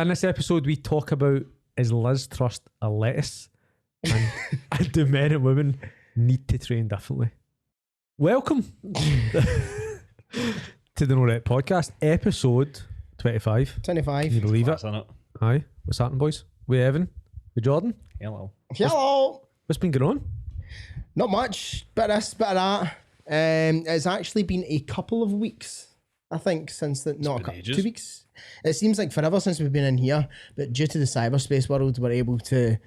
In this episode, we talk about, is Liz Truss a lettuce? And do men and women need to train differently? Welcome to the No Rep Podcast, episode 25. 25. Can you believe it? It? Aye. What's happening, boys? We Evan? We Jordan? Hello. Hello. What's been going on? Not much. Bit of this, bit of that. It's actually been a couple of weeks, I think, since the... Not a couple, 2 weeks. It seems like forever since we've been in here, but due to the cyberspace world, we're able to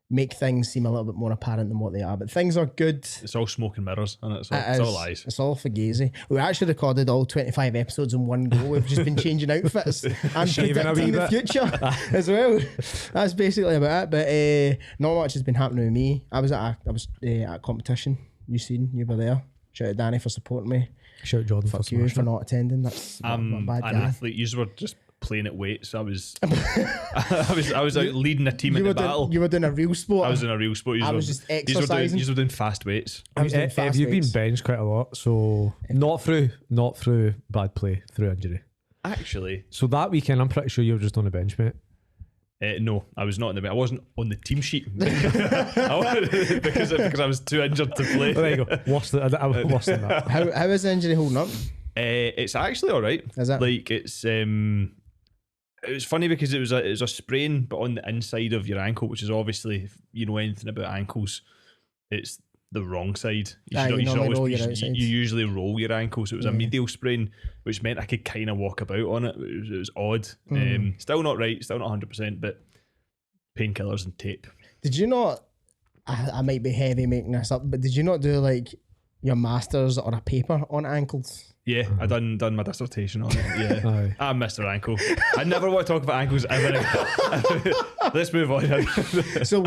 make things seem a little bit more apparent than what they are. But things are good. It's all smoke and mirrors, and it's all lies. It's all fugazi. We actually recorded all 25 episodes in one go. We've just been changing outfits and predicting the future as well. That's basically about it. But not much has been happening with me. I was at a competition. You were there. Shout out Danny for supporting me. Shout out Jordan Fuck you for not attending. That's I'm bad an athlete. You were just playing at weights. I was out leading a team in the battle. You were doing a real sport. I was in a real sport. I was just exercising. You were doing fast weights. Have you been benched quite a lot? So not through bad play, through injury. Actually, so that weekend, I'm pretty sure you were just on a bench, mate. No, I was not on the bench. I wasn't on the team sheet because I was too injured to play. There you go. Worse than that. How is the injury holding up? It's actually all right. Is it? Like it was funny because it was a sprain, but on the inside of your ankle, which is obviously, if you know anything about ankles, it's the wrong side. You usually roll your ankle, so it was a medial sprain, which meant I could kind of walk about on it. It was odd. Still not right, still not 100%, but painkillers and tape. Did you not? I might be heavy making this up, but did you not do like your masters or a paper on ankles? Yeah, I done my dissertation on it. Yeah, I'm Mr. Ankle. I never want to talk about ankles ever again. Let's move on. So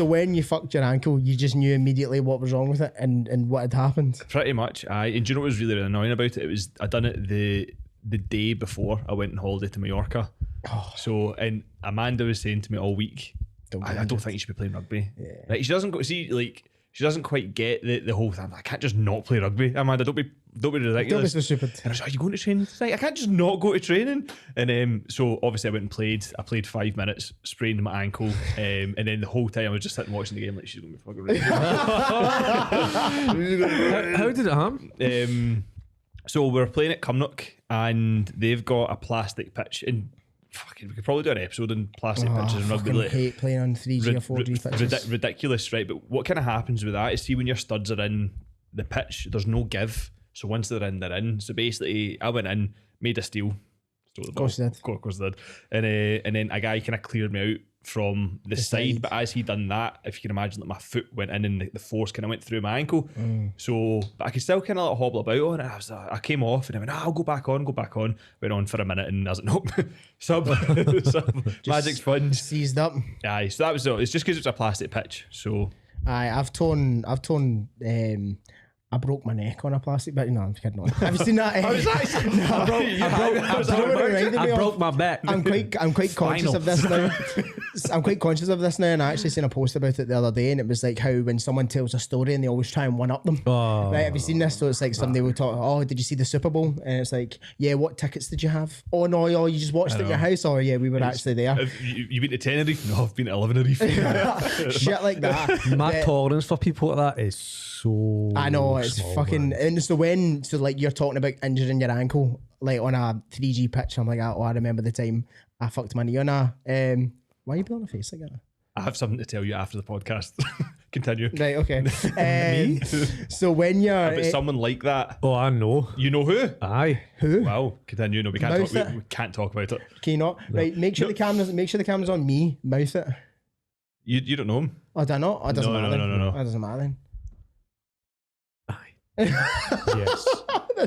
when you fucked your ankle, you just knew immediately what was wrong with it and what had happened. Pretty much. And do you know what was really annoying about it? I done it the day before I went on holiday to Mallorca. Oh. So and Amanda was saying to me all week, I don't think you should be playing rugby. Yeah. Like she doesn't quite get the whole thing. I can't just not play rugby. Amanda, don't be ridiculous. Don't be so stupid. And I was like, are you going to training tonight? I can't just not go to training. And so obviously I went and played. I played 5 minutes, sprained my ankle, and then the whole time I was just sitting watching the game like she's going to be fucking ridiculous. How did it happen? So we were playing at Cumnock and they've got a plastic pitch and fucking, we could probably do an episode on plastic pitches and rugby. I hate playing on 3G or 4G pitches. Ridiculous, right? But what kind of happens with that is, see, when your studs are in the pitch, there's no give. So once they're in, they're in. So basically, I went in, made a steal. Of course you did. Of course I did. And then a guy kind of cleared me out from the side. But as he done that, if you can imagine, that my foot went in and the force kind of went through my ankle. So, but I could still kind of hobble about on it. I came off and I went, I'll go back on. Went on for a minute and I was like, nope. sub magic sponge. Seized up. Aye, so that was it. It's just because it's a plastic pitch. So I've torn I broke my neck on a plastic bit. No, I'm kidding on. Have you seen that? I broke my back. I'm quite conscious of this now. I'm quite conscious of this now, and I actually seen a post about it the other day, and it was like how when someone tells a story and they always try and one up them. Oh. Right? Have you seen this? So it's like somebody will talk. Oh, did you see the Super Bowl? And it's like, yeah. What tickets did you have? Oh no, you just watched it at your house. Or yeah, we were actually there. You been to Tenerife? No, I've been to Tenerife. Shit like that. My tolerance for people like that is so. I know it's small, fucking. Man. And so like you're talking about injuring your ankle like on a 3G pitch, I'm like, oh, I remember the time I fucked my knee on a. Why are you putting on a face like that? I have something to tell you after the podcast. Continue. Right, okay. So when you're... But someone like that... Oh, I know. You know who? Aye. Who? Wow. Continue. No, we can't talk about it. Can you not? No. Right, make sure the camera's on me. Mouth it. You don't know him? Oh, do I not? Oh, it doesn't matter. No. It doesn't matter then. Yes.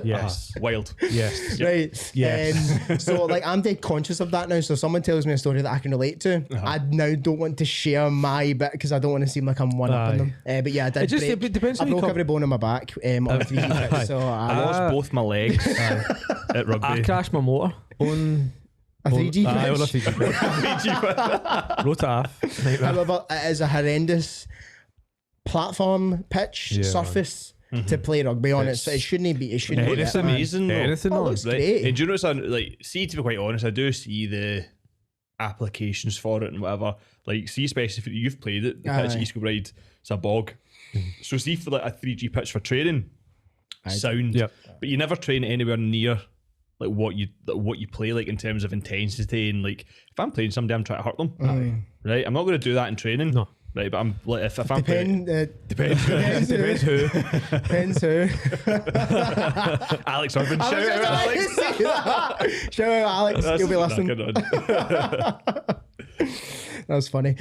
Yes. Wild. Yes. Right. Yes. So like I'm dead conscious of that now. So someone tells me a story that I can relate to. I now don't want to share my bit because I don't want to seem like I'm one-upping them. But yeah, I did. It depends. I broke every bone in my back on a 3G pitch. So I lost both my legs at rugby. I crashed my motor on a 3G pitch. On a 3G pitch. Wrote it off. However, it is a horrendous platform pitch surface. To play rugby on it, so it shouldn't be. It shouldn't be. It's amazing. Anything looks great. And do you know what's like? See, to be quite honest, I do see applications for it and whatever. Like, see, especially if you've played it, the pitch at East Kilbride, it's a bog. So see for like a 3G pitch for training, sound, but you never train anywhere near like what you play like in terms of intensity, and like if I'm playing somebody, I'm trying to hurt them, right? I'm not going to do that in training, no. Right, but I'm like if I'm playing, depends who. Depends who. Alex Urban, shout out Alex. Shout out Alex. You'll be listening. That's funny.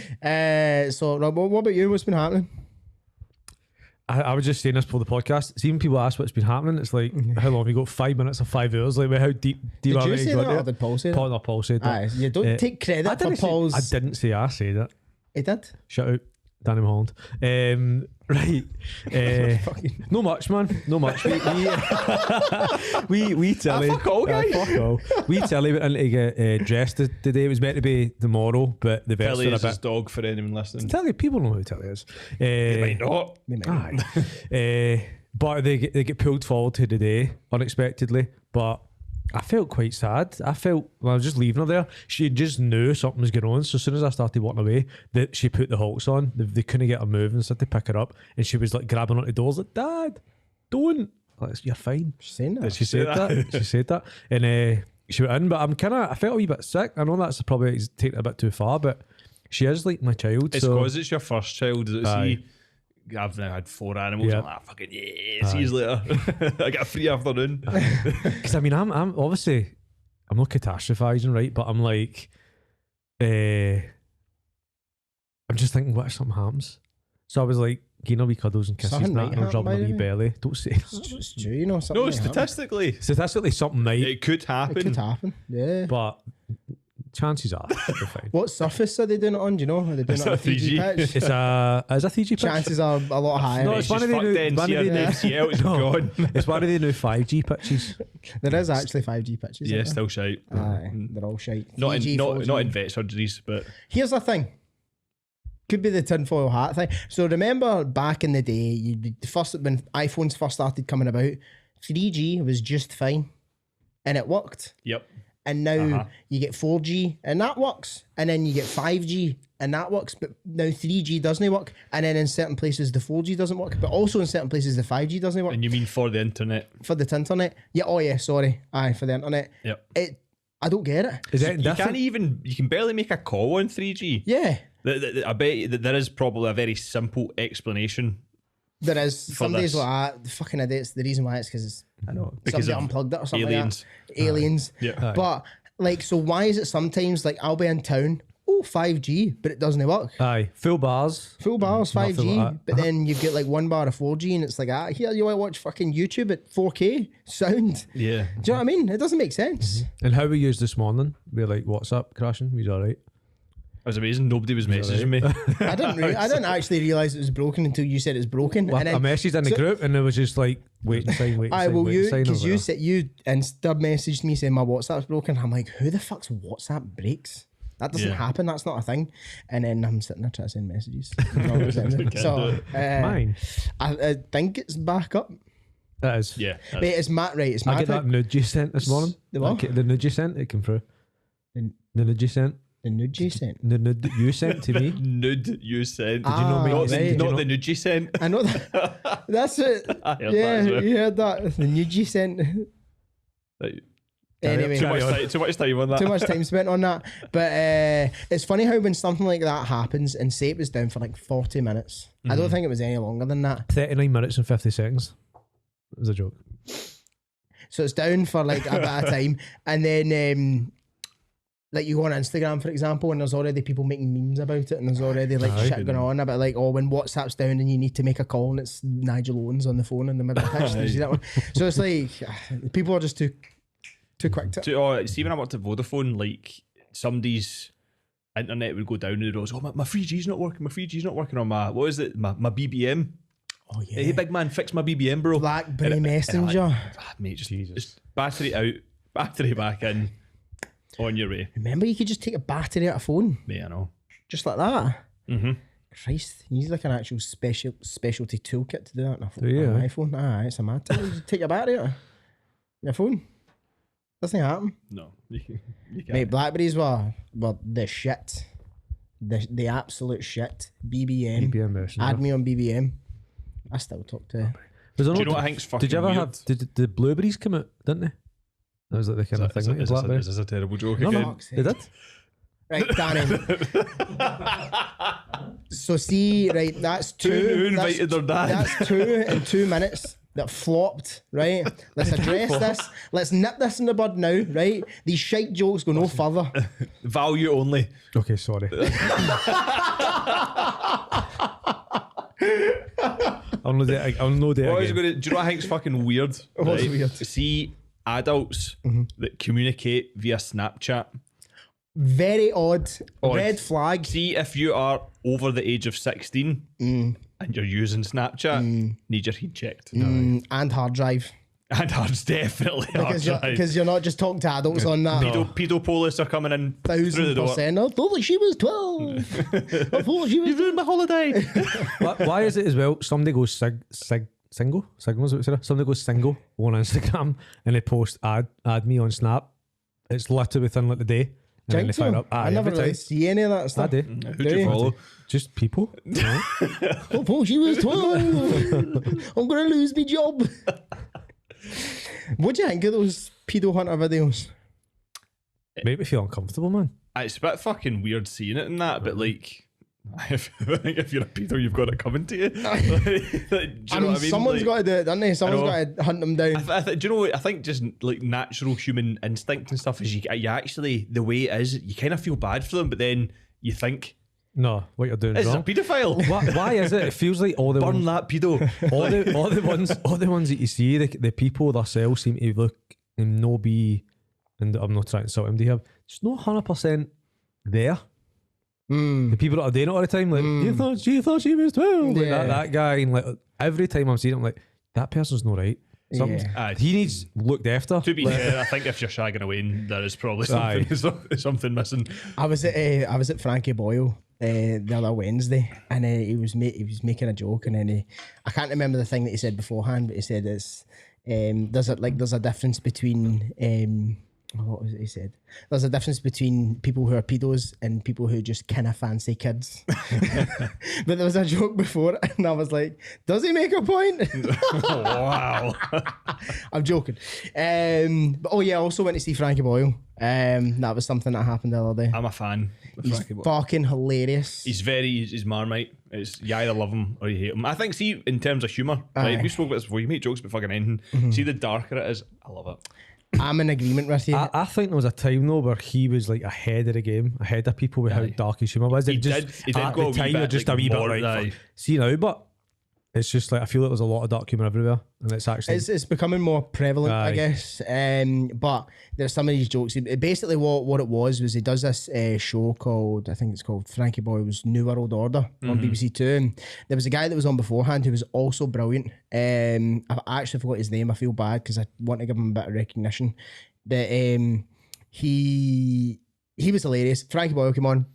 So Rob, what about you? What's been happening? I was just saying this for the podcast. See, when people ask what's been happening, it's like, how long have you got? 5 minutes or 5 hours? Like, how deep did are you say that, or did Paul say that? Paul said that. You don't take credit for Paul's. I didn't say I said it. He did? Shout out Danny Holland. Right. No much, man. No much. We tell him. Fuck all, guys. Fuck all. We tell him went in to get dressed today. It was meant to be tomorrow, but the vets Telly is his dog for anyone listening. Telly, people know who Telly is. They might not. But they get pulled forward to today unexpectedly. But I felt quite sad. I was just leaving her there. She just knew something was going on. So as soon as I started walking away, that she put the halts on. They couldn't get her moving, so I had to pick her up. And she was like grabbing onto the doors, like, Dad, don't. Like, you're fine. She's saying that. She said that. She said that. And she went in, but I felt a wee bit sick. I know that's probably taking it a bit too far, but she is like my child. It's because it's your first child. See, I've now had 4 animals. I'm like, fucking see you later. I get a free afternoon. Because I mean, I'm obviously, I'm not catastrophizing, right? But I'm like, I'm just thinking, what if something happens? So I was like, wee cuddles and kisses and that, and I'm rubbing a wee belly. Don't say that. It's true, you know. Something statistically something might. It could happen. It could happen. Yeah, but chances are they're fine. What surface are they doing it on? Do you know? Are they doing it on a 3G pitch? It's a 3G pitch. Chances are a lot higher. No, it's one of the new. It's one of the new 5G pitches. There is actually 5G pitches. Yeah, still shite. They're all shite. Not in vet surgeries, but here's the thing. Could be the tinfoil hat thing. So remember back in the day, when iPhones first started coming about, 3G was just fine, and it worked. Yep. And now you get 4G and that works. And then you get 5G and that works. But now 3G doesn't work. And then in certain places the 4G doesn't work. But also in certain places the 5G doesn't work. And you mean for the internet? For the internet? Yeah, oh yeah, sorry. Aye, for the internet. Yep. I don't get it. Is it different? You can barely make a call on 3G. Yeah. I bet that there is probably a very simple explanation. There is. Some days like that, fucking idiots. The reason why it's because I know, because somebody unplugged it or something aliens. Like that. Aliens. Yeah. But like, so why is it sometimes like I'll be in town, 5G, but it doesn't work? Aye, full bars, 5G, like but then you get like 1 bar of 4G, and it's like, here you want to watch fucking YouTube at 4K sound. Yeah. Do you know what I mean? It doesn't make sense. And how we used this morning, we're like WhatsApp crashing. We was all right. It was amazing. Nobody was messaging me. I didn't actually realise it was broken until you said it's broken. Well, and then, I messaged in the group and it was just like wait and sign. Because you said you Insta messaged me saying my WhatsApp's broken. I'm like, who the fuck's WhatsApp breaks? That doesn't happen. That's not a thing. And then I'm sitting there trying to send messages. So mine. I think it's back up. That is. Yeah. Wait, it's Matt, right? It's Matt. I get that nude you sent this morning. The what? The nude you sent, it came through. The nude you sent. The nude you sent? The nude you sent to me. Nude you sent. Did you know me? Not the nude you sent. I know that. That's it. I heard yeah, that as well. You heard that. The nude you sent. Anyway, too much time on that. Too much time spent on that. But it's funny how when something like that happens, and say it was down for like 40 minutes. I don't think it was any longer than that. 39 minutes and 50 seconds. It was a joke. So it's down for like a bit of time, and then like you go on Instagram, for example, and there's already people making memes about it, and there's already like shit going on about like, oh, when WhatsApp's down and you need to make a call and it's Nigel Owens on the phone in the middle of the pitch. Did you see that one? So it's like people are just too quick to. See, when I worked at Vodafone, like somebody's internet would go down and it goes, oh, my 3G's not working. My 3G's not working on my my BBM. Oh yeah. Hey, big man, fix my BBM, bro. BlackBerry Messenger. Like, mate, just battery out, battery back in. On your way. Remember, you could just take a battery out of a phone. Yeah, I know. Just like that. Mm-hmm. Christ, you need like an actual specialty toolkit to do that on a phone. Do you? On an iPhone. It's a mad thing. You take your battery out of your phone. Doesn't happen. No, you can't. Mate, Blackberries were the shit. The absolute shit. BBM. version. Add me on BBM. I still talk to. Do you know what I think's fucking Did you ever weird? have? Did the blueberries come out? Didn't they? That was like the kind of thing. Is this a terrible joke No, again? no, they did. Right, Danny. So see, right, that's two. Who that's, invited their dad? that's 2 in 2 minutes that flopped, right? Let's address this. Let's nip this in the bud now, right? These shite jokes go no further. Value only. Okay, sorry. I'll no do it again. Do you know what I think's fucking weird? What's weird? See adults that communicate via Snapchat. Very odd. Red flag. See if you are over the age of 16 and you're using Snapchat, need your heat checked. And hard drive. And ours definitely Because you're not just talking to adults on that. Pedopolists are coming in through the door. 1000%. I thought she was 12. I thought she was. You've ruined my holiday. Why is it as well? Somebody goes single. Signals, somebody goes single on Instagram and they post add me on Snap. It's literally within like the day. And then they fire up. I never really see any of that stuff. I do. Who do you follow? Just people. I thought she was 12. I'm going to lose my job. What do you think of those pedo hunter videos? Make me feel uncomfortable, man. It's a bit fucking weird seeing it in that, but like, I think if you're a pedo, you've got it coming to you. Do you know what I mean? Someone's got to do it, doesn't they? Someone's got to hunt them down. Do you know what? I think just like natural human instinct and stuff is you actually, the way it is, you kind of feel bad for them, but then you think, no, what you're doing this is a wrong. paedophile. Why is it? It feels like all the Burn ones, that pedo. all the ones that you see, the people themselves seem to look and no be, and I'm not trying to insult him, just not 100% there. The people that are doing it all the time, like you thought she was 12, like that guy, and like every time I'm seeing it, I'm like, that person's not right. He needs looked after. To be fair, I think if you're shagging away, there is probably something missing. I was at Frankie Boyle the other Wednesday, and he was making a joke, and then I can't remember the thing that he said beforehand, but he said it's there's a difference between what was it he said? There's a difference between people who are pedos and people who just kind of fancy kids. But there was a joke before, and I was like, does he make a point? Wow. I'm joking. But I also went to see Frankie Boyle. That was something that happened the other day. I'm a fan of He's Frankie Boyle. fucking hilarious. He's Marmite. You either love him or you hate him. I think, see, in terms of humour, right, we spoke about this before, you make jokes about fucking anything. See, the darker it is, I love it. I'm in agreement with you. I think there was a time though where he was like ahead of the game, ahead of people with how dark his humour was. He did go a wee bit, just like, a wee bit more, like, see now, but it's just like I feel like there's a lot of dark humour everywhere, and it's actually it's becoming more prevalent, I guess. But there's some of these jokes. Basically, what it was he does this show called, I think it's called Frankie Boyle's New World Order on BBC Two. And there was a guy that was on beforehand who was also brilliant. I actually forgot his name. I feel bad because I want to give him a bit of recognition. But he was hilarious. Frankie Boyle came on.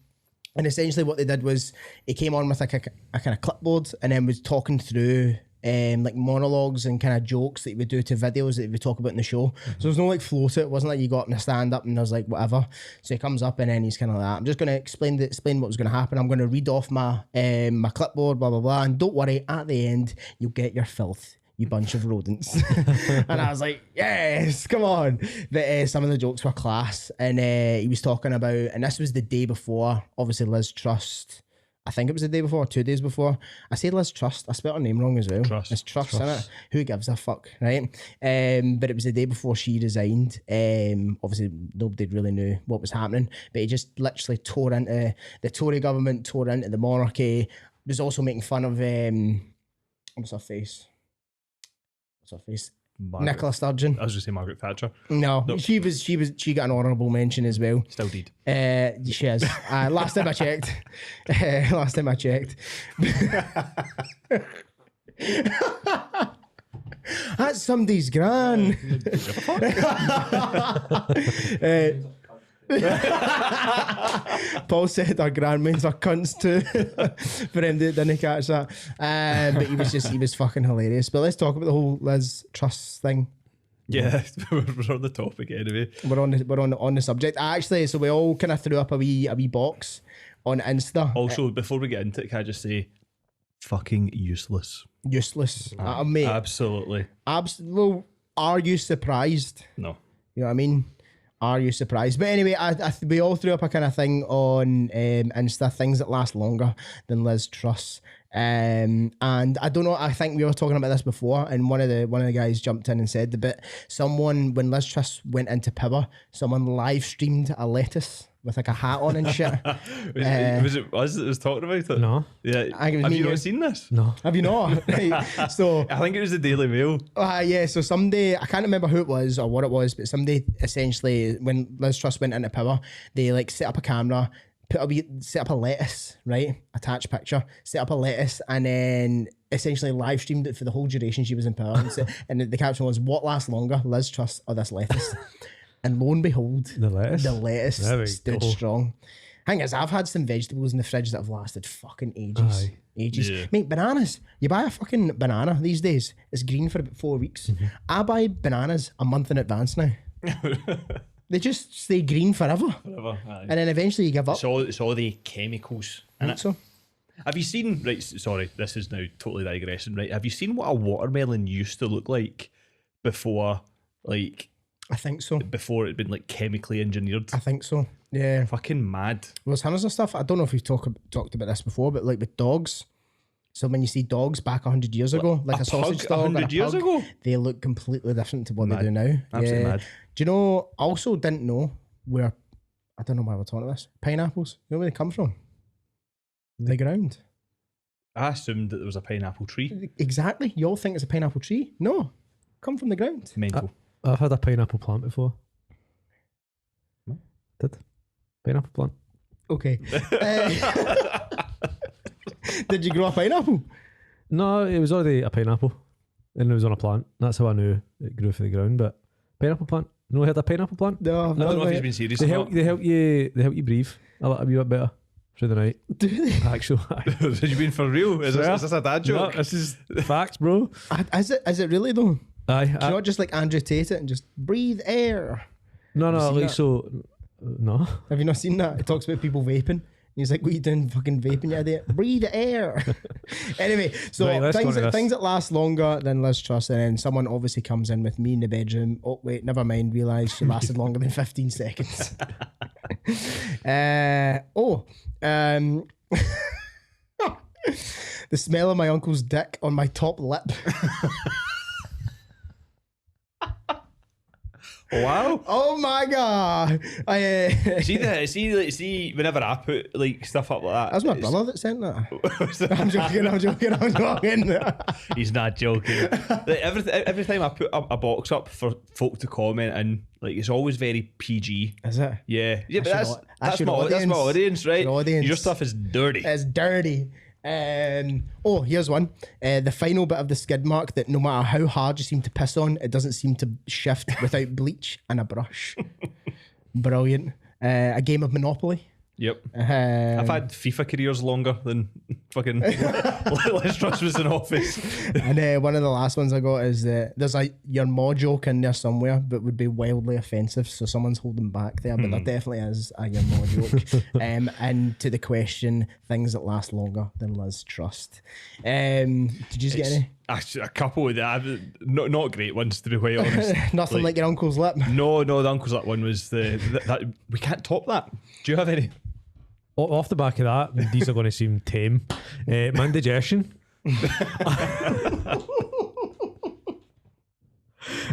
And essentially what they did was he came on with like a kind of clipboard and then was talking through like monologues and kind of jokes that he would do to videos that he would talk about in the show. So there's no like flow to it. It wasn't like you got up and a stand up and there's like whatever. So he comes up and then he's kind of like, I'm just going to explain what was going to happen. I'm going to read off my my clipboard, blah, blah, blah. And don't worry, at the end, you'll get your filth, you bunch of rodents. And I was like, yes, come on. But some of the jokes were class. And he was talking about, and this was the day before, obviously Liz Truss. I think it was the day before, 2 days before. I said Liz Truss. I spelled her name wrong as well. Truss. It's Truss, innit? Who gives a fuck, right? But it was the day before she resigned. Obviously, nobody really knew what was happening. But he just literally tore into the Tory government, tore into the monarchy. He was also making fun of, what's her face? Nicola Sturgeon. I was going to say Margaret Thatcher. No, nope. She got an honourable mention as well. Still did. She is. Last time I checked. That's somebody's gran. Paul said our grandma's are cunts too. For him that didn't catch that. But he was fucking hilarious. But let's talk about the whole Liz Truss thing. Yeah, we're on the topic anyway. We're on the subject. Actually, so we all kind of threw up a wee box on Insta. Also, before we get into it, can I just say, fucking useless. Useless. Mate, Absolutely. well, are you surprised? No. You know what I mean? Are you surprised? But anyway, we all threw up a kind of thing on Insta, things that last longer than Liz Truss. And I don't know, I think we were talking about this before, and one of the guys jumped in and said the bit, when Liz Truss went into power, someone live streamed a lettuce with like a hat on and shit. Was it us that was talking about it? No. Yeah. Have you not seen this? No. Have you not? Right. So I think it was the Daily Mail. Yeah, so somebody, I can't remember who it was or what it was, but somebody essentially, when Liz Truss went into power, they like set up a camera, set up a lettuce, right? Attached picture, set up a lettuce, and then essentially live streamed it for the whole duration she was in power. And the caption was, "What lasts longer, Liz Truss or this lettuce?" And lo and behold, The lettuce stood strong. Thing is, I've had some vegetables in the fridge that have lasted fucking ages. Aye. Ages. Yeah. Mate, bananas. You buy a fucking banana these days, it's green for about 4 weeks. I buy bananas a month in advance now. They just stay green forever. And then eventually you give up. It's all the chemicals. So Have you seen, right, sorry, this is now totally digressing, right? Have you seen what a watermelon used to look like before, like, I think so. before it'd been like chemically engineered? I think so. Yeah. Fucking mad. Well, there's hundreds of stuff. I don't know if we've talked about this before, but like with dogs. So when you see dogs back 100 years ago, like a sausage pug dog, 100 years ago? they look completely different to what Mad. they do now. Absolutely mad. Do you know? I also didn't know where. I don't know why we're talking about this. Pineapples. You know where they come from? The ground. I assumed that there was a pineapple tree. Exactly. You all think it's a pineapple tree? No, come from the ground. Mental. I've had a pineapple plant before. Did pineapple plant? Okay. Did you grow a pineapple? No, it was already a pineapple, and it was on a plant. That's how I knew it grew from the ground. But pineapple plant. No, I had a pineapple plant. No, I don't know if he's been serious. They or help. not. They help you breathe a wee bit better through the night. Do they? Actually, Have you been for real? Is this a dad no, joke? this is facts, bro. Is it really though? Aye, Do you not just like Andrew Tate it and just breathe air? no, you seen like that? so. No, Have you not seen that? It talks about people vaping. He's like, "What are you doing, fucking vaping, you idiot? Breathe air." Anyway, so Right, let's go into this. things that last longer than Liz Truss, and then someone obviously comes in with me in the bedroom. Oh wait, never mind. Realise she lasted longer than 15 seconds. The smell of my uncle's dick on my top lip. Wow. Oh my god! See, whenever I put like stuff up like that, That's my brother that sent that. I'm joking. He's not joking. Like, every time I put a box up for folk to comment, and like it's always very PG. Is it? Yeah, but That's that's your my audience, right? Your audience. Your stuff is dirty. It's dirty. Here's one. The final bit of the skid mark that no matter how hard you seem to piss on, it doesn't seem to shift without bleach and a brush. Brilliant. A game of Monopoly. Yep. I've had FIFA careers longer than fucking Liz Truss was in office. And one of the last ones I got is there's a your maw joke in there somewhere, but would be wildly offensive. So someone's holding back there, but there definitely is a your maw joke. And to the question, things that last longer than Liz Truss. Did you get any? A couple of that, not great ones to be quite honest. Nothing like your uncle's lip. No, the uncle's that one was that we can't top that. Do you have any? Off the back of that, these are going to seem tame. My indigestion.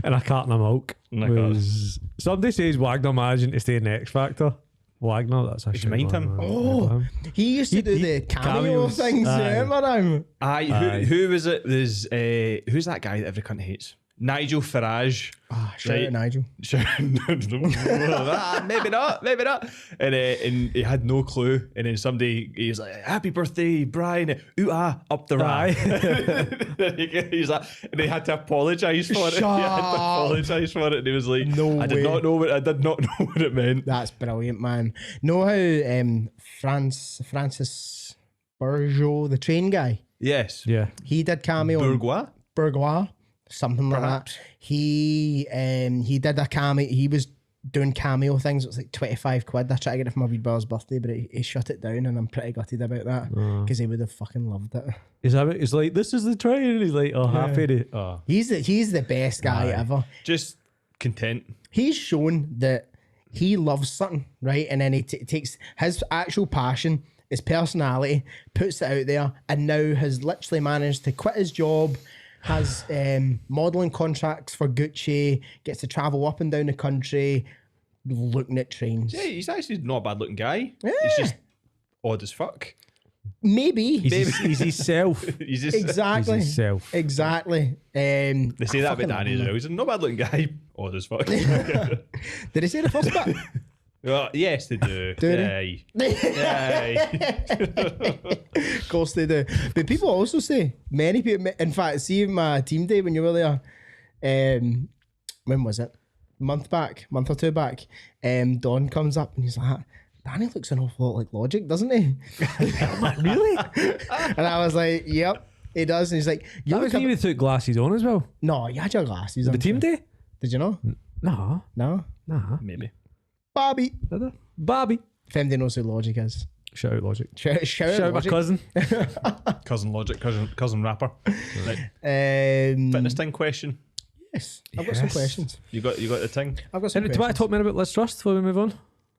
And a carton of milk. Was, somebody says Wagner managing to stay in the X Factor. Wagner, that's actually. mind him? Oh, he used to do the cameo cameos. things. Remember him? Who was it? There's who's that guy that every cunt hates? Nigel Farage. Shout out Nigel. Maybe not. And he had no clue. And then he was like, "Happy birthday, Brian!" Up the rye. He's like, and he had to apologise for it. He had to apologise for it. And he was like, I did not know what it meant. That's brilliant, man. Know how Francis Bourgeois, the train guy, Yes. Yeah. he did cameo. Bourgeois. Bourgeois. something like Perhaps. that. He did a cameo. He was doing cameo things. It was like 25 quid. I tried to get it for my wee brother's birthday, but he shut it down, and I'm pretty gutted about that because he would have fucking loved it. Is that it? He's like, this is the train. And he's like, oh, happy to. Oh. He's the best guy ever. Just content. He's shown that he loves something, right? And then he takes his actual passion, his personality, puts it out there, and now has literally managed to quit his job, has modelling contracts for Gucci, gets to travel up and down the country looking at trains. Yeah, he's actually not a bad looking guy. Yeah. He's just odd as fuck. Maybe. He's himself. He's just, Exactly. He's himself. Exactly. They say that fucking about Danny as love well. He's a not bad looking guy. Odd as fuck. Did he say the first bit? Well, yes, they do. Do they? Aye. Of course they do. But people also say, many people, in fact, see my team day when you were there, when was it? Month or two back, Don comes up and he's like, Danny looks an awful lot like Logic, doesn't he? Really? And I was like, yep, he does. And he's like, you That look was even took glasses on as well. No, you had your glasses on. The team day? Did you know? No. No? Nah. Maybe. Bobby. Did I? Bobby. Femde knows who Logic is. Shout out Logic. Shout out my Logic. cousin. Cousin Logic, cousin rapper. Right. Um, Fitness thing question. Yes, I've got some Yes. questions. You got the thing. I've got some Do you want questions. to talk more about Liz Truss before we move on?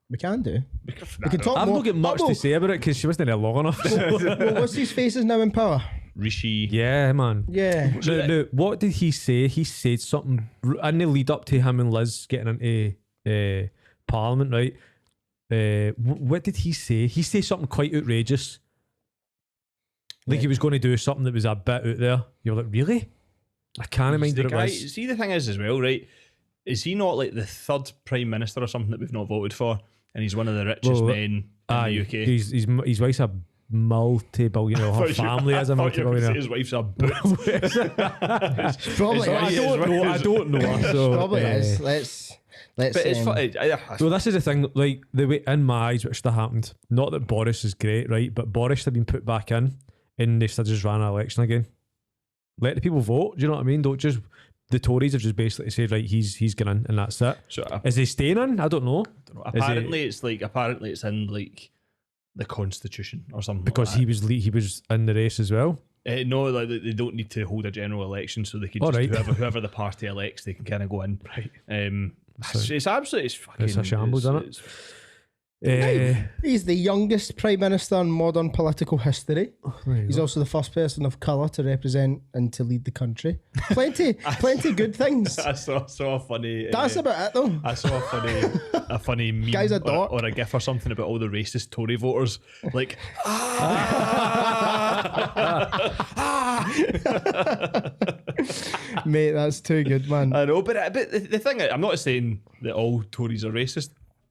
We can do. We can talk I've more. not got much Oh, to say about it because she wasn't there long enough. well, what's these faces now in power? Rishi. Yeah, man. Yeah. No, what did he say? He said something in the lead up to him and Liz getting into Parliament, right? What did he say? He said something quite outrageous. Like he was going to do something that was a bit out there. You're like, really? I can't mind what it was. See, the thing is as well, right? Is he not like the third prime minister or something that we've not voted for? And he's one of the richest men in the UK. His wife's a multi-billionaire. Her family is a multi-billionaire. His wife's a boot. Probably. I don't know. So, Probably is. Let's. But it's funny. Well, this is the thing. Like the way in my eyes, which that happened. Not that Boris is great, right? But Boris had been put back in, and they still just ran an election again. Let the people vote. Do you know what I mean? Don't just. The Tories have just basically said, right, he's going in, and that's it. So, Is he staying in? I don't know. apparently, it's in like the Constitution or something. Because like he was in the race as well. no, like they don't need to hold a general election, so they can All just right. whoever the party elects, they can kind of go in. Right. It's absolutely fucking. It's a shambles, isn't it? it's- He's the youngest prime minister in modern political history. He's also the first person of colour to represent and to lead the country. Plenty good things. I saw a funny. That's about it, though. I saw a funny meme Guy's a dork. or a gif or something about all the racist Tory voters. Like, Mate, that's too good, man. I know, but the thing is, I'm not saying that all Tories are racist,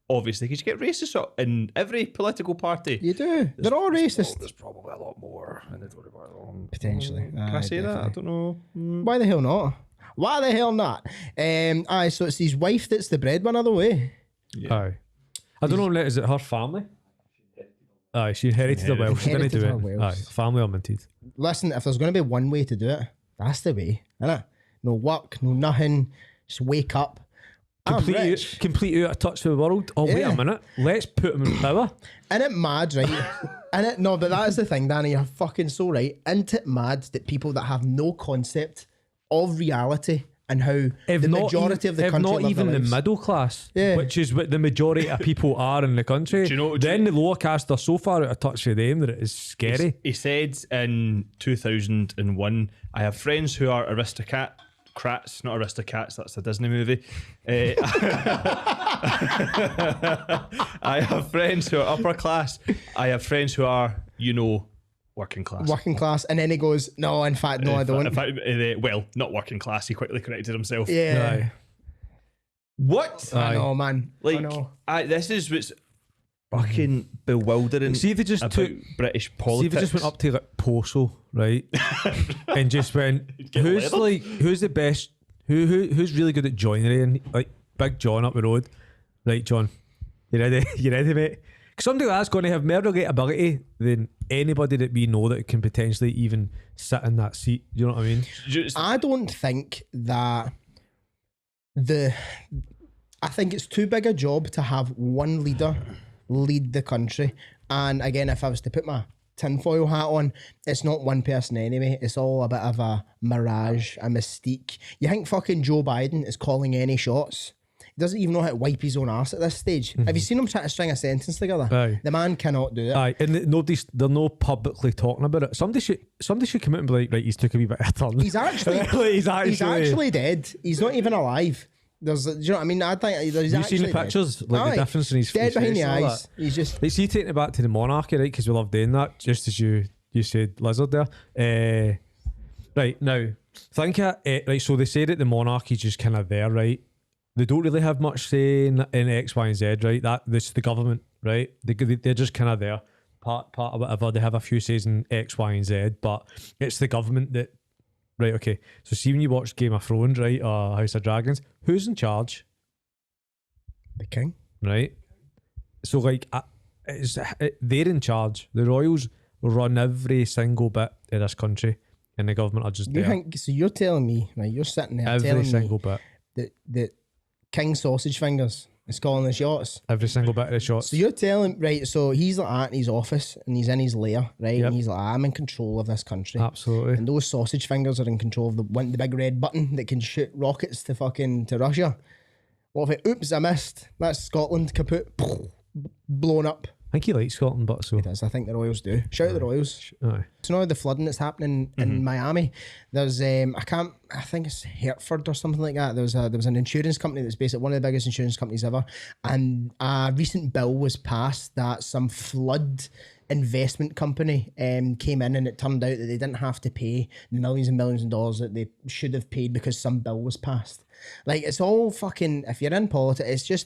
obviously, because you get racists in every political party. You do. They're all racist. There's probably a lot more in the Tory party. Potentially. Can I say that? I don't know. Why the hell not? Why the hell not? Aye, so it's his wife that's the breadwinner, though, eh? Aye. I don't know, is it her family? Aye, she inherited the wealth. She didn't do Inherited her it. wealth. Aye, family augmented. Listen, if there's going to be one way to do it, that's the way, innit? No work, no nothing. Just wake up. I'm rich. Complete out of touch with the world. Oh, wait Yeah. a minute. Let's put him in power. Isn't it mad, right? No, but that is the thing, Danny. You're fucking so right. Isn't it mad that people that have no concept of reality and how the majority of the country not live even their the lives. middle class, Yeah. which is what the majority of people are in the country. Then the lower caste are so far out of touch with them that it is scary. He said in 2001, I have friends who are aristocrats, not aristocrats, that's a Disney movie. I have friends who are upper class. I have friends who are, working class. Working class. And then he goes, no, in fact, no, I don't. In fact, well, not working class. He quickly corrected himself. Yeah. Aye. What? I know, man. Like, I know. this is what's fucking bewildering. See if they just about took British See politics. if they just went up to like Poso, right, and just went, get who's leathered. who's the best? Who's really good at joinery? And like Big John up the road, right, John? You ready? You ready, mate? somebody that's going to have more relatability than anybody that we know that can potentially even sit in that seat. You know what I mean? I don't think that I think it's too big a job to have one leader lead the country. And again, if I was to put my tinfoil hat on, it's not one person anyway. It's all a bit of a mirage, a mystique. You think fucking Joe Biden is calling any shots? He doesn't even know how to wipe his own arse at this stage. Have you seen him try to string a sentence together? Aye. The man cannot do it. Aye, and they're not publicly talking about it. Somebody should come out and be like, right, he's took a wee bit of a turn. He's actually dead. He's not even alive. Do you know what I mean? I think there's. You seen the pictures, dead. like the difference in his dead face behind the and all eyes. that. He's just. Like, see, taking it back to the monarchy, right? Because we love doing that, just as you said, lizard there. Right now, think of right. So they say that the monarchy's just kind of there, right? They don't really have much say in X, Y, and Z, right? This is the government, right? They're just kind of there, part of whatever. They have a few says in X, Y, and Z, but it's the government that. Right, okay. So see when you watch Game of Thrones, right, or House of Dragons, who's in charge? The king. Right? So like, they're in charge. The royals run every single bit of this country, and the government are just there. So you're telling me, right, you're sitting there Every telling single me bit. that King Sausage Fingers is calling the shots. Every single bit of the shots. So you're telling, right, so he's like at in his office and he's in his lair, right? Yep. And he's like, I'm in control of this country. Absolutely. And those sausage fingers are in control of the big red button that can shoot rockets to Russia. What if it, oops, I missed. That's Scotland, kaput, blown up. I think he likes Scotland, but so. It is. I think the Royals do. Shout out the Royals. Aye. So now the flooding that's happening in Miami, there's I think it's Hertford or something like that. There was an insurance company that's basically one of the biggest insurance companies ever, and a recent bill was passed that some flood investment company came in, and it turned out that they didn't have to pay the millions and millions of dollars that they should have paid because some bill was passed. Like, it's all fucking, if you're in politics,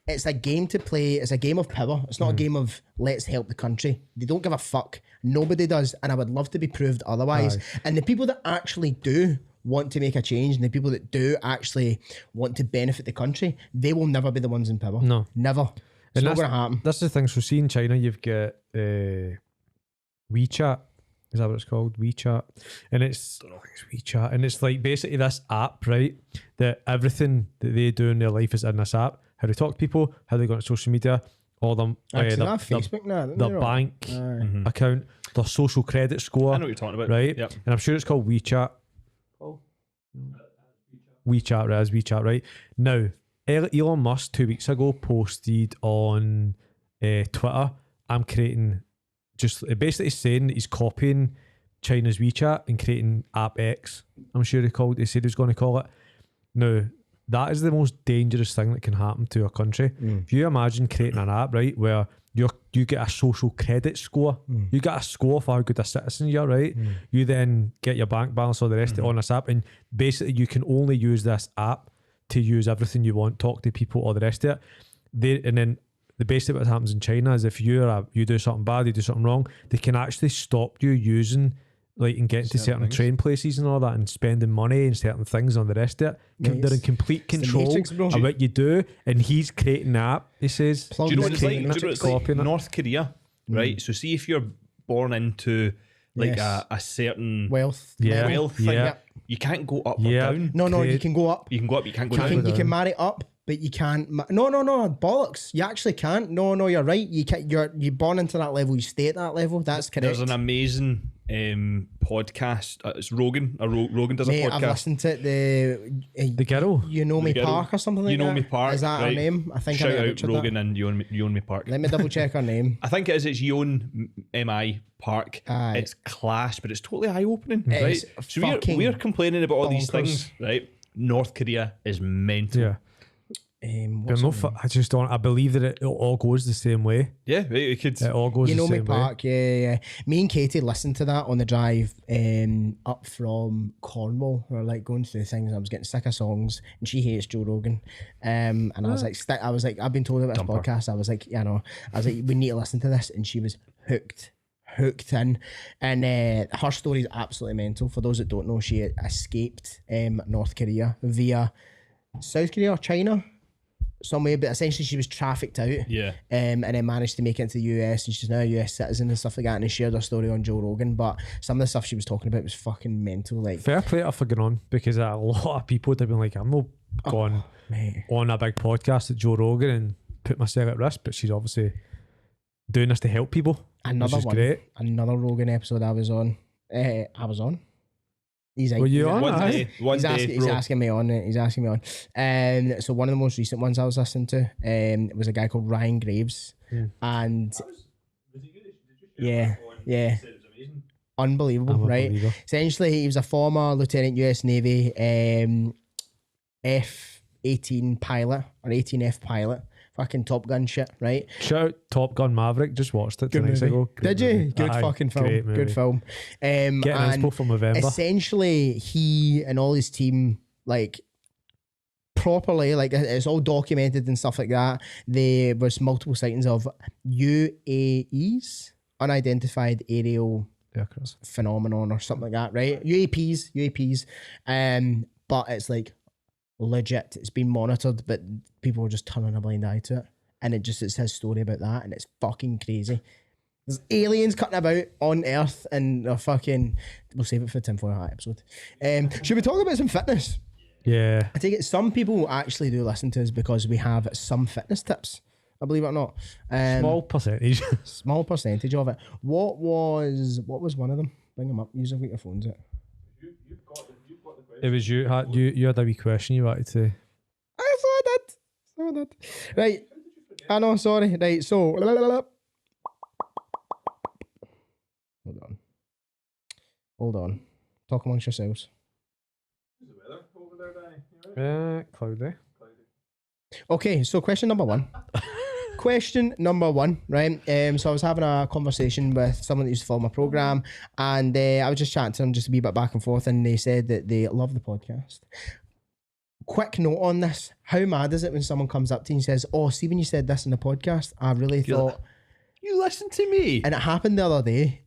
it's a game to play. It's a game of power. It's not a game of let's help the country. They don't give a fuck. Nobody does. And I would love to be proved otherwise. Aye. And the people that actually do want to make a change, and the people that do actually want to benefit the country, they will never be the ones in power. No. Never. It's not going to happen. That's the thing. So see in China, you've got WeChat. Is that what it's called? WeChat. And it's WeChat. And it's like basically this app, right? That everything that they do in their life is in this app. How they talk to people, how they go on social media, all them, Actually, they have Facebook now, their bank account, their social credit score. I know what you're talking about. Right? Yep. And I'm sure it's called WeChat. WeChat, right? As WeChat, right? Now, Elon Musk 2 weeks ago posted on Twitter, I'm creating, just basically saying that he's copying China's WeChat and creating App X. I'm sure he said he was going to call it. Now, that is the most dangerous thing that can happen to a country. If you imagine creating an app, right, where you get a social credit score, you get a score for how good a citizen you're, right? You then get your bank balance or the rest of it on this app, and basically you can only use this app to use everything you want, talk to people, or the rest of it. And then the basically what happens in China is if you do something bad, you do something wrong, they can actually stop you using and getting to certain train places and all that, and spending money and certain things on the rest of it. They're in complete control of what you do, and he's creating the app, he says. Do you know what it's like? Do you know what it's like? North Korea, right? So see if you're born into a certain wealth thing, you can't go up or down. No, you can go up. You can go up, you can't go down. You can marry up, but you can't. No, bollocks. You actually can't. No, you're right. You can't. You're born into that level. You stay at that level. That's correct. There's an amazing podcast. It's Rogan. Rogan does a podcast. I've listened to it. The girl. You Know Me Park or something like that. You Know Me Park. Is that her name? I think. Shout out Rogan and You Own Me Park. Let me double check her name. I think it is. It's You Own MI Park. Aye. It's class, but it's totally eye opening, right? So we're complaining about all these things, right? North Korea is mental. Yeah. I just don't. I believe that it all goes the same way. Yeah, it could. It all goes. You Know the Me same Park. way. Yeah. Me and Katie listened to that on the drive up from Cornwall. We were like going through things. I was getting sick of songs, and she hates Joe Rogan. And I was like, I've been told about this podcast. I was like, we need to listen to this, and she was hooked in, and her story is absolutely mental. For those that don't know, she escaped North Korea via South Korea or China. somewhere, but essentially she was trafficked out. Yeah. And then managed to make it into the US, and she's now a US citizen and stuff like that. And they shared her story on Joe Rogan. But some of the stuff she was talking about was fucking mental. Like, fair play to her for going on, because a lot of people would have been like, I'm not going on a big podcast at Joe Rogan and put myself at risk, but she's obviously doing this to help people. Another which is one, great. another Rogan episode I was on. He's like, Were you on? He's asking me on it. He's asking me on. So one of the most recent ones I was listening to was a guy called Ryan Graves, and yeah, unbelievable, right? Essentially, he was a former Lieutenant US Navy F-18 pilot or 18F pilot. Fucking Top Gun shit, right? Shout out Top Gun Maverick. Just watched it 2 nights ago. Did you? Good fucking film. Good film. Getting inspo for November. Essentially, he and all his team, like, properly, like, it's all documented and stuff like that. There was multiple sightings of UAEs, unidentified aerial phenomenon or something like that, right? UAPs. But it's like legit. It's been monitored, but people were just turning a blind eye to it. And it's his story about that, and it's fucking crazy. There's aliens cutting about on Earth, and they're fucking... We'll save it for the tinfoil hat episode. Should we talk about some fitness? Yeah. I take it some people actually do listen to us because we have some fitness tips. I believe it or not. Small percentage. Small percentage of it. What was one of them? Bring them up. Use your phones out. It was you had a wee question you wanted to. I saw that. Right. I know, sorry. Right, so Hold on. Talk amongst yourselves. Is the weather over there, Danny? Cloudy. Okay, so question number one. Right? So I was having a conversation with someone that used to follow my program, and I was just chatting to them just a wee bit back and forth, and they said that they love the podcast. Quick note on this: how mad is it when someone comes up to you and says, "Oh, see, when you said this in the podcast, I really thought you listened to me." And it happened the other day.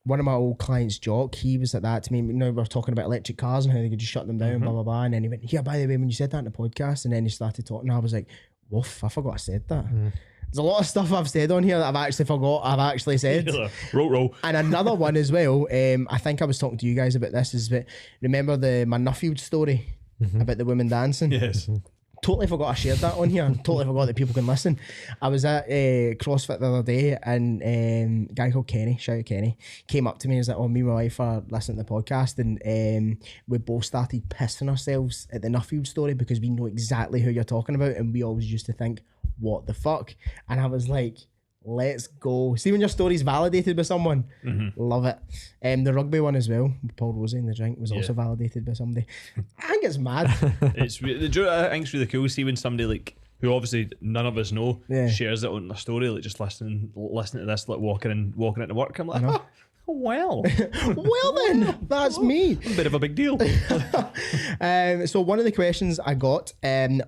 One of my old clients, Jock, he was at that to me. You know, we were talking about electric cars and how they could just shut them down, blah, blah, blah. And then he went, "Yeah, by the way, when you said that in the podcast," and then he started talking, I was like, woof, I forgot I said that. There's a lot of stuff I've said on here that I've actually forgot I've actually said. Roll. And another one as well, I think I was talking to you guys about this, is that, remember my Nuffield story about the women dancing? Yes. Totally forgot I shared that on here, and totally forgot that people can listen. I was at CrossFit the other day, and a guy called Kenny, shout out Kenny, came up to me and was like, "Oh, me and my wife are listening to the podcast," and we both started pissing ourselves at the Nuffield story because we know exactly who you're talking about, and we always used to think, what the fuck? And I was like, let's go. See when your story's validated by someone. Love it. The rugby one as well, Paul Rossi in the drink, was also validated by somebody. I think it's mad. I think it's really cool. See when somebody like, who obviously none of us know, shares it on their story, like just listening to this, like walking into work. I'm like, well then, that's me. A bit of a big deal. So one of the questions I got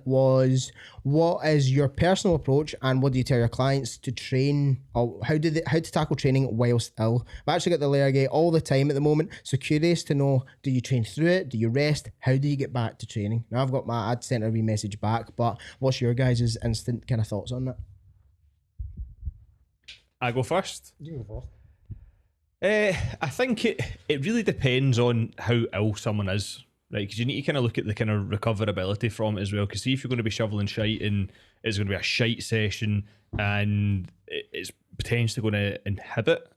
was, what is your personal approach, and what do you tell your clients to train, or how to tackle training whilst ill? I've actually got the layer gate all the time at the moment, so curious to know, do you train through it? Do you rest? How do you get back to training? Now I'd sent a wee message back, but what's your guys' instant kind of thoughts on that? I go first. You go first. I think it really depends on how ill someone is, right? Because you need to kind of look at the kind of recoverability from it as well. Because see, if you're going to be shoveling shite and it's going to be a shite session and it's potentially going to inhibit,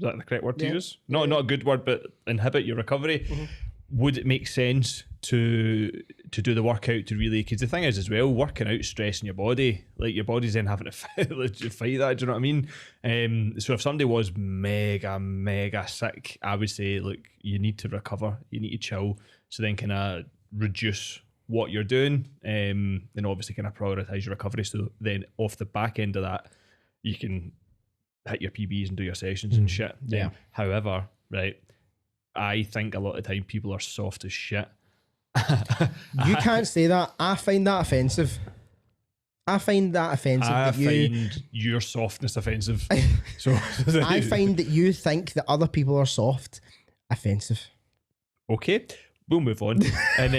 is that the correct word to use? Not a good word, but inhibit your recovery. Would it make sense to do the workout to really, because the thing is as well, working out stressing your body, like your body's then having to fight that, do you know what I mean? So if somebody was mega sick, I would say, look, you need to recover, you need to chill, so then kind of reduce what you're doing, and obviously kind of prioritize your recovery, so then off the back end of that you can hit your PBs and do your sessions and shit. However, right, I think a lot of the time people are soft as shit. You can't say that. I find that offensive. I find your softness offensive. So I find that you think that other people are soft offensive. Okay. we'll move on. And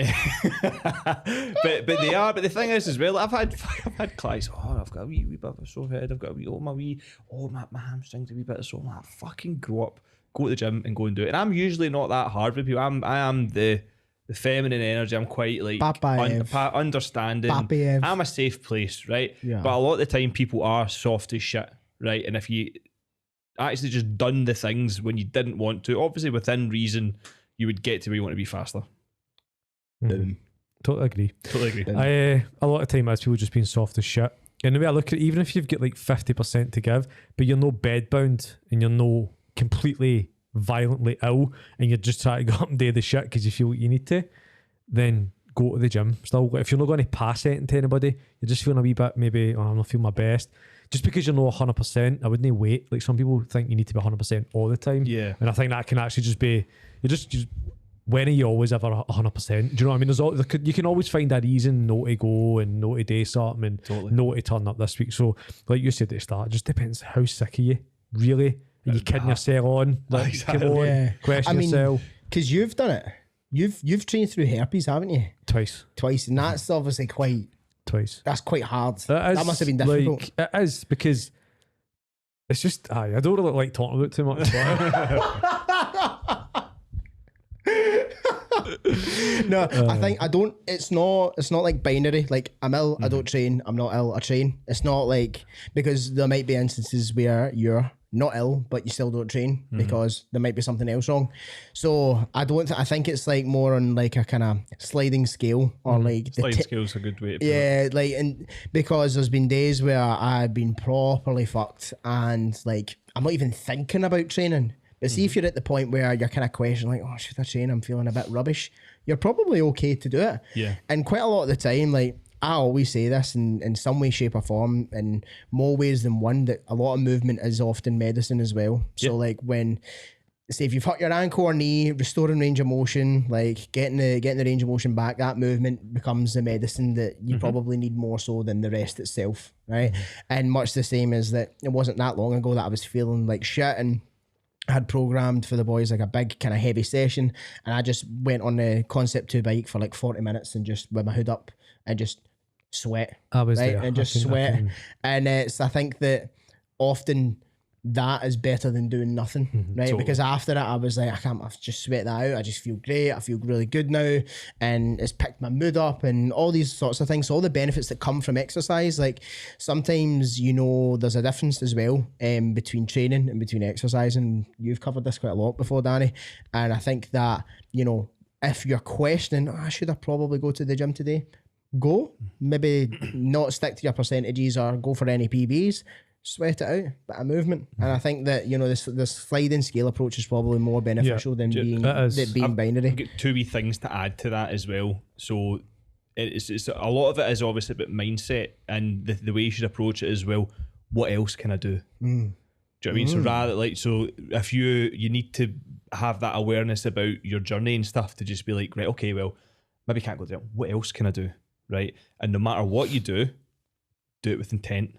but they are. But the thing is, as well, I've had clients. Oh, I've got a wee bit of a sore head. I've got a wee. My hamstrings a wee bit of sore. I'm like, fucking grow up, go to the gym and go and do it. And I'm usually not that hard with people. I am the feminine energy. I'm quite like understanding. I'm a safe place, right? Yeah. But a lot of the time, people are soft as shit, right? And if you actually just done the things when you didn't want to, obviously within reason, you would get to where you want to be faster. Totally agree. Totally agree. A lot of time as people just being soft as shit. And the way I look at it, even if you've got like 50% to give, but you're no bedbound and you're no completely violently ill and you're just trying to go up and do the shit because you feel like you need to, then go to the gym still. If you're not going to pass anything to anybody, you're just feeling a wee bit maybe, I'm not feeling my best, just because you're not 100%, I wouldn't wait. Like some people think you need to be 100% all the time. Yeah. And I think that can actually just be, you just when are you always ever 100%? Do you know what I mean? You can always find a reason not to go and not to do something and not to turn up this week. So like you said at the start, it just depends how sick are you, really? Are you kidding yourself on? Like, exactly. Come on, question yourself. Because you've done it. You've trained through herpes, haven't you? Twice. And that's obviously Twice. That's quite hard. That must have been difficult. Like, it is, because it's just, I don't really like talking about it too much. No, I think I don't. It's not like binary. Like I'm ill, I don't train. I'm not ill, I train. It's not like, because there might be instances where you're not ill but you still don't train because there might be something else wrong. So I think it's like more on like a kind of sliding scale, or like sliding scale's a good way to put it. Yeah, like, and because there's been days where I've been properly fucked and like I'm not even thinking about training. But see, if you're at the point where you're kind of questioning, like, oh, should I train? I'm feeling a bit rubbish. You're probably okay to do it. Yeah. And quite a lot of the time, like, I always say this in some way, shape or form, in more ways than one, that a lot of movement is often medicine as well. So like when, say if you've hurt your ankle or knee, restoring range of motion, like getting the range of motion back, that movement becomes the medicine that you probably need more so than the rest itself, right? And much the same as that, it wasn't that long ago that I was feeling like shit, and I had programmed for the boys like a big kind of heavy session, and I just went on the Concept 2 bike for like 40 minutes and just with my hood up and just sweat. I was right? there. And just sweat. And I think that often that is better than doing nothing, right? Totally. Because after it, I was like, I've just sweat that out. I just feel great. I feel really good now. And it's picked my mood up and all these sorts of things. So all the benefits that come from exercise, like sometimes, there's a difference as well between training and between exercising. You've covered this quite a lot before, Danny. And I think that, if you're questioning, should I probably go to the gym today? Go. Maybe not stick to your percentages or go for any PBs. Sweat it out, bit of movement. And I think that this sliding scale approach is probably more beneficial than being binary. I've got two wee things to add to that as well. So it's a lot of it is obviously about mindset and the way you should approach it as well. What else can I do? Do you know what I mean? So if you need to have that awareness about your journey and stuff, to just be like, right, okay, well, maybe I can't go there. What else can I do? Right? And no matter what you do it with intent.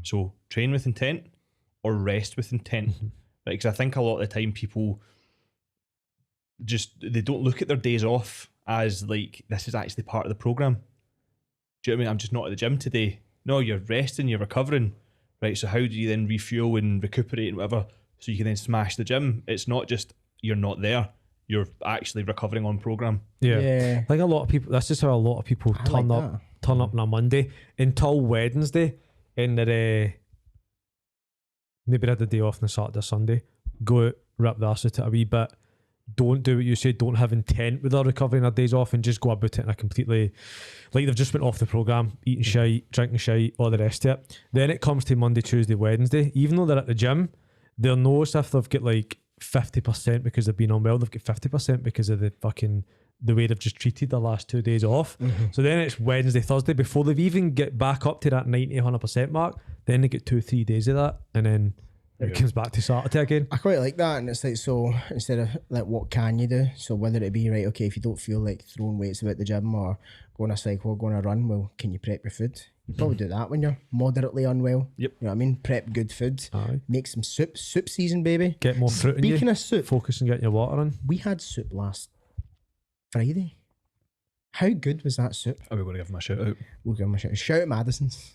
So train with intent or rest with intent, right? Because I think a lot of the time people they don't look at their days off as like, this is actually part of the program. Do you know what I mean? I'm just not at the gym today. No, you're resting, you're recovering, right? So how do you then refuel and recuperate and whatever so you can then smash the gym? It's not just you're not there, you're actually recovering on program. Yeah. Like a lot of people, that's just how a lot of people turn up on a Monday until Wednesday. And they're maybe had the day off on the Saturday or Sunday, go out, rip the arse out a wee bit, don't do what you said, don't have intent with their recovery and their days off, and just go about it in a completely, like they've just went off the programme, eating shite, drinking shite, all the rest of it. Then it comes to Monday, Tuesday, Wednesday, even though they're at the gym, they'll know if they've got like 50% because they've been unwell, they've got 50% because of the way they've just treated the last 2 days off. So then it's Wednesday, Thursday, before they've even get back up to that 90-100% mark, then they get 2-3 days of that, and then it comes back to Saturday again. I quite like that. And it's like, so instead of like, what can you do? So whether it be, right, okay, if you don't feel like throwing weights about the gym or going a cycle or going a run, well, can you prep your food? You probably do that when you're moderately unwell. Yep. You know what I mean? Prep good food. Aye. Make some soup season, baby. Get more fruit in you. Speaking of soup, focus on getting your water in. we had soup last Friday. How good was that soup? Are we going to give him a shout out? We'll give him a shout out. Shout out Madison's.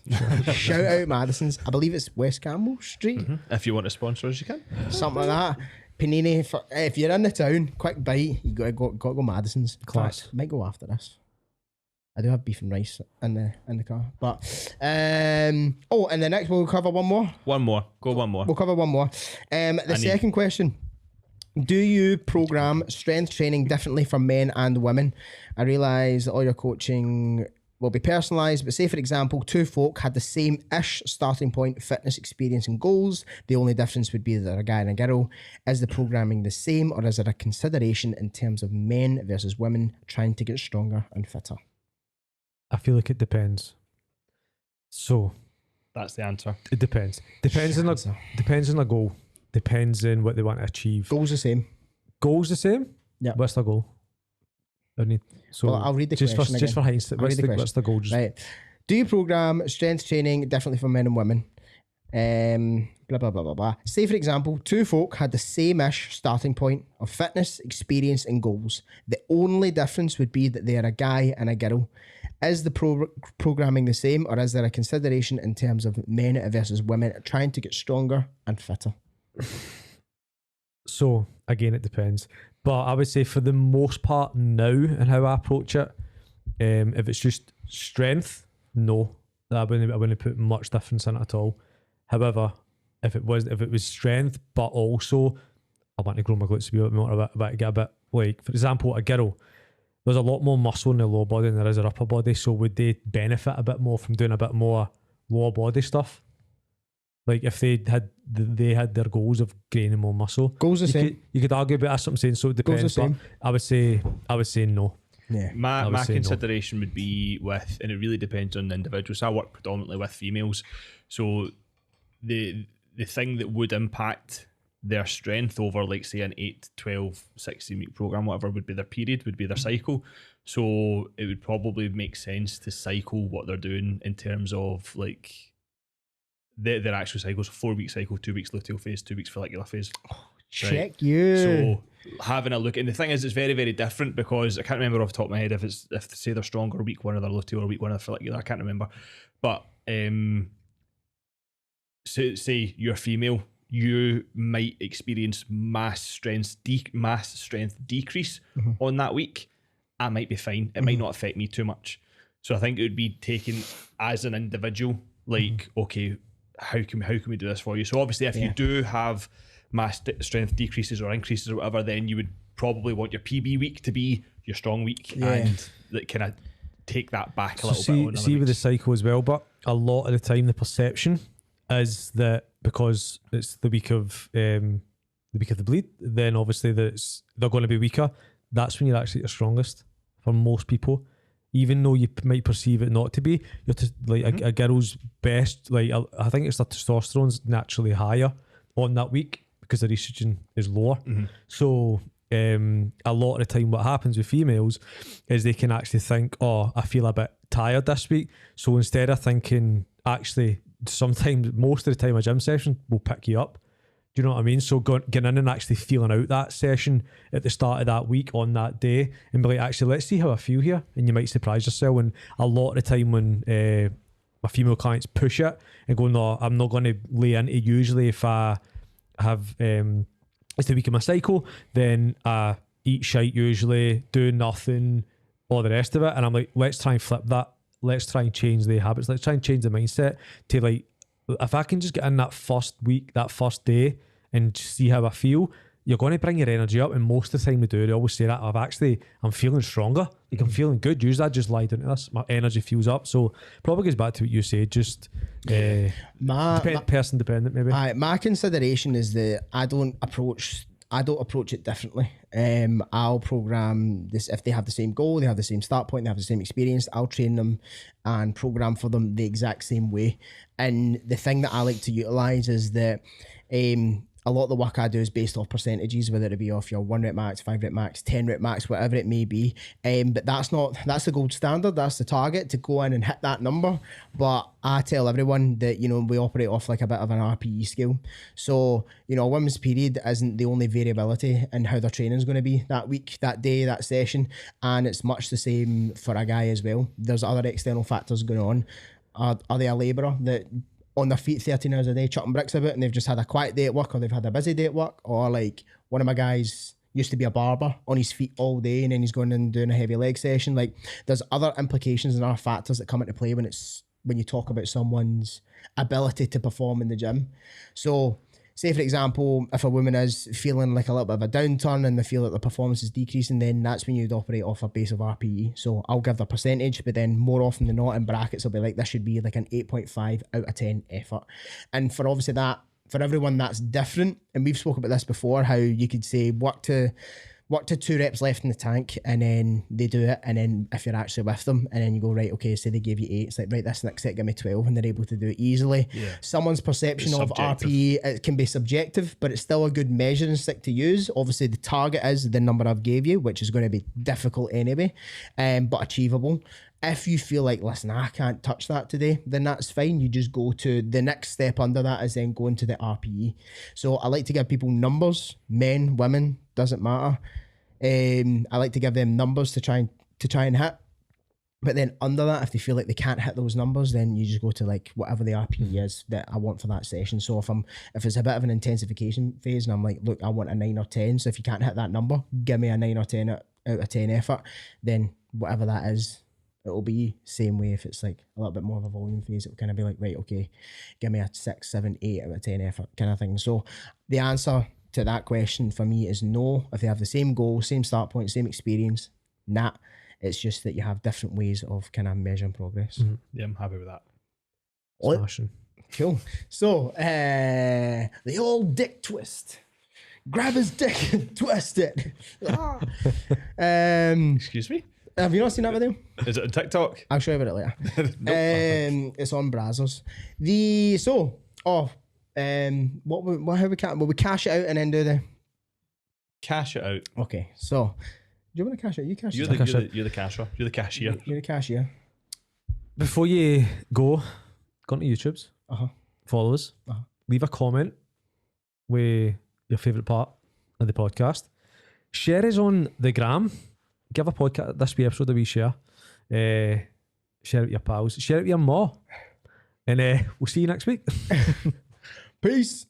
Shout out Madison's. I believe it's West Campbell Street. If you want to sponsor us, you can. Something like that. Panini. If you're in the town, quick bite, you got to go Madison's. Class. Might go after this. I do have beef and rice in the car. But and the next we'll cover one more. One more. Go one more. We'll cover one more. The second question. Do you program strength training differently for men and women? I realise that all your coaching will be personalised, but say for example, two folk had the same-ish starting point, fitness, experience and goals. The only difference would be that they're a guy and a girl. Is the programming the same, or is there a consideration in terms of men versus women trying to get stronger and fitter? I feel like it depends. So that's the answer. It depends. Depends on the goal. Depends on what they want to achieve. Goals the same. Goals the same? Yeah. What's the goal? I'll read the question just for hindsight. What's the goal? Right. Do you program strength training differently for men and women? Blah, blah, blah, blah, blah. Say, for example, two folk had the same-ish starting point of fitness, experience and goals. The only difference would be that they are a guy and a girl. Is the programming the same, or is there a consideration in terms of men versus women trying to get stronger and fitter? So, again, it depends. But I would say for the most part now and how I approach it, if it's just strength, no. I wouldn't put much difference in it at all. However, if it was strength, but also I want to grow my glutes to be a bit more, get a bit, like, for example, a girl, there's a lot more muscle in the lower body than there is in the upper body, so would they benefit a bit more from doing a bit more lower body stuff? Like if they had their goals of gaining more muscle. Goals the same. You could argue, but that's what I'm saying. So it depends. Goals the same. I would say no. Yeah. My consideration would be with, and it really depends on the individual. So I work predominantly with females. So the thing that would impact their strength over, like, say, an 8, 12, 16 week program, whatever, would be their period, would be their cycle. So it would probably make sense to cycle what they're doing in terms of, like, their actual cycles. 4 week cycle, 2 weeks luteal phase, 2 weeks follicular phase. Check you. So having a look, and the thing is, it's very, very different because I can't remember off the top of my head if say they're stronger week one of their luteal or week one of their follicular. I can't remember, but say you're female, you might experience mass strength decrease on that week. I might be fine. It might not affect me too much. So I think it would be taken as an individual, like, okay, how can we do this for you? So obviously if you do have mass strength decreases or increases or whatever, then you would probably want your PB week to be your strong week, and that kind of take that back a little bit. See with the cycle as well, but a lot of the time the perception is that because it's the week of the bleed, then obviously they're going to be weaker. That's when you're actually at your strongest for most people. Even though you might perceive it not to be, a girl's best, like I think it's their testosterone's naturally higher on that week because the estrogen is lower. So a lot of the time what happens with females is they can actually think, oh, I feel a bit tired this week. So instead of thinking, actually, sometimes, most of the time a gym session will pick you up. Do you know what I mean? So getting in and actually feeling out that session at the start of that week on that day and be like, actually, let's see how I feel here. And you might surprise yourself. And a lot of the time when my female clients push it and go, no, I'm not going to lay into it. Usually if I have, it's the week of my cycle, then I eat shite usually, do nothing, all the rest of it. And I'm like, let's try and flip that. Let's try and change the habits. Let's try and change the mindset to, like, if I can just get in that first week, that first day, and see how I feel, you're going to bring your energy up. And most of the time we do, they always say that I'm feeling stronger. Like, I'm feeling good. Usually I just lie down to this. My energy feels up. So probably goes back to what you said, just person dependent maybe. My consideration is that I don't approach it differently. I'll program this if they have the same goal, they have the same start point, they have the same experience. I'll train them and program for them the exact same way. And the thing that I like to utilize is that a lot of the work I do is based off percentages, whether it be off your 1 rep max, 5 rep max, 10 rep max, whatever it may be. But that's the gold standard. That's the target, to go in and hit that number. But I tell everyone that, we operate off like a bit of an RPE scale. So, a women's period isn't the only variability in how their training is going to be that week, that day, that session. And it's much the same for a guy as well. There's other external factors going on. Are they a labourer that on their feet 13 hours a day chucking bricks about, and they've just had a quiet day at work, or they've had a busy day at work? Or like one of my guys used to be a barber, on his feet all day, and then he's going and doing a heavy leg session. Like, there's other implications and other factors that come into play when you talk about someone's ability to perform in the gym. So say, for example, if a woman is feeling like a little bit of a downturn and they feel that their performance is decreasing, then that's when you'd operate off a base of RPE. So I'll give the percentage, but then more often than not in brackets, I'll be like, this should be like an 8.5 out of 10 effort. And for obviously that, for everyone, that's different. And we've spoken about this before, how you could say work to 2 reps left in the tank, and then they do it, and then if you're actually with them, and then you go, right, okay, say they gave you 8, it's like, right, this next set give me 12, and they're able to do it easily. Yeah. Someone's perception of RPE, it can be subjective, but it's still a good measuring stick to use. Obviously the target is the number I've gave you, which is going to be difficult anyway, but achievable. If you feel like, listen, I can't touch that today, then that's fine. You just go to the next step under that, is then going to the RPE. So I like to give people numbers, men, women, doesn't matter. I like to give them numbers to try and hit. But then under that, if they feel like they can't hit those numbers, then you just go to like whatever the RPE is that I want for that session. So if it's a bit of an intensification phase and I'm like, look, I want a 9 or 10. So if you can't hit that number, give me a 9 or 10 out of 10 effort. Then whatever that is, it'll be same way. If it's like a little bit more of a volume phase, it'll kind of be like, right, okay, give me a 6, 7, 8 out of 10 effort kind of thing. So the answer to that question for me is no. If they have the same goal, same start point, same experience, nah. It's just that you have different ways of kind of measuring progress. Mm-hmm. Yeah, I'm happy with that. Smashing. Cool. So the old dick twist. Grab his dick and twist it. Excuse me? Have you not seen that video? Is it on TikTok? I'll show you about it later. Nope. It's on Brazzers. Will we cash it out and then do the cash it out? Okay, so do you want to cash it? You cash you're it. You're the cashier. You're the cashier. You're the cashier. Before you go onto YouTube's, follow us, leave a comment with your favourite part of the podcast. Share us on the gram. Give a podcast this wee episode a wee share. Share it with your pals. Share it with your ma. And we'll see you next week. Peace.